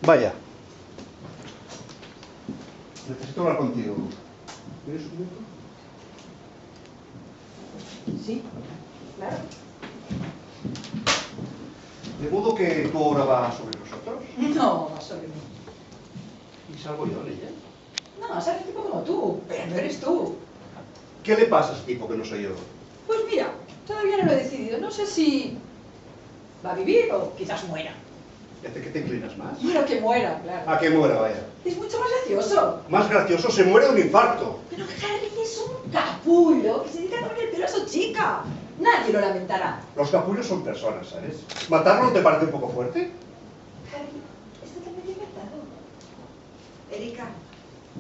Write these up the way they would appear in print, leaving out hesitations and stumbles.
Vaya. Necesito hablar contigo. ¿Tienes un minuto? Sí, claro. De modo que tu obra va sobre nosotros. No, va sobre mí. ¿Y salgo yo en ella? No, sale un tipo como tú, pero no eres tú. ¿Qué le pasa a ese tipo que no soy yo? Pues mira, todavía no lo he decidido. No sé si va a vivir o quizás muera. ¿Hace que te inclinas más? Bueno, que muera, claro. A que muera, vaya. Es mucho más gracioso. Más gracioso, se muere de un infarto. Pero Harry es un capullo que se dedica a poner el pelo a su chica. Nadie lo lamentará. Los capullos son personas, ¿sabes? ¿Matarlo te parece un poco fuerte? Harry es totalmente inventado. Erika,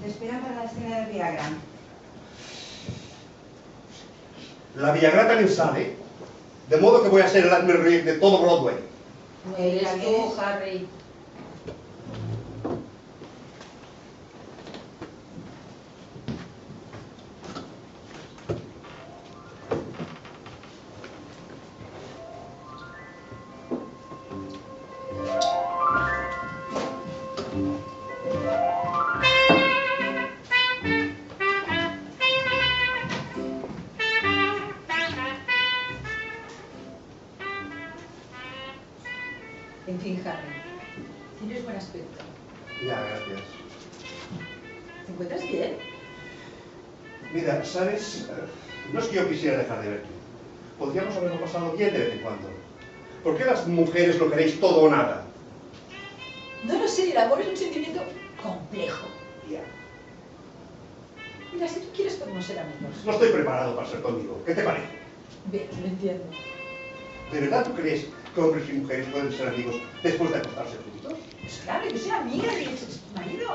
te esperan para la escena de Viagra. La Villagra también sale, de modo que voy a ser el hazme reír de todo Broadway. No eres tú, Harry. En fin, Harry, tienes buen aspecto. Ya, gracias. ¿Te encuentras bien? Mira, ¿sabes? No es que yo quisiera dejar de verte. Podríamos haberlo pasado bien de vez en cuando. ¿Por qué las mujeres lo queréis todo o nada? No lo sé, el amor es un sentimiento complejo. Ya. Mira, si tú quieres podemos ser amigos. No estoy preparado para ser conmigo. ¿Qué te parece? Bien, lo entiendo. ¿De verdad tú crees que hombres y mujeres pueden ser amigos después de acostarse juntos? Pues claro, yo soy amiga de mi ex marido.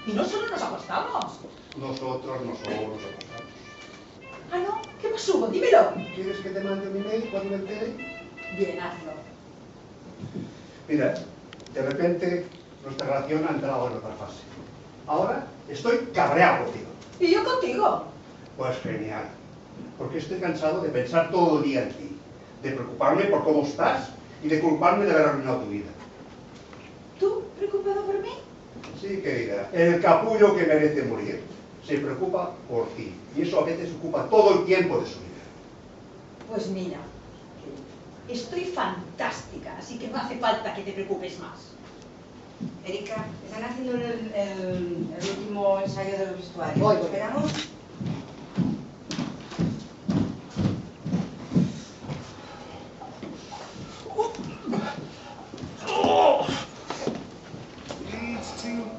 Y no solo nos acostamos. Nosotros no solo nos acostamos. Ah, ¿no? ¿Qué pasó? Dímelo. ¿Quieres que te mande un email cuando me entere? Bien, hazlo. Mira, de repente nuestra relación ha entrado en otra fase. Ahora estoy cabreado contigo. ¿Y yo contigo? Pues genial. Porque estoy cansado de pensar todo el día en ti. De preocuparme por cómo estás y de culparme de haber arruinado tu vida. ¿Tú preocupado por mí? Sí, querida. El capullo que merece morir se preocupa por ti. Y eso a veces ocupa todo el tiempo de su vida. Pues mira, estoy fantástica, así que no hace falta que te preocupes más. Erika, están haciendo el último ensayo de los vestuarios. Voy. ¿Esperamos?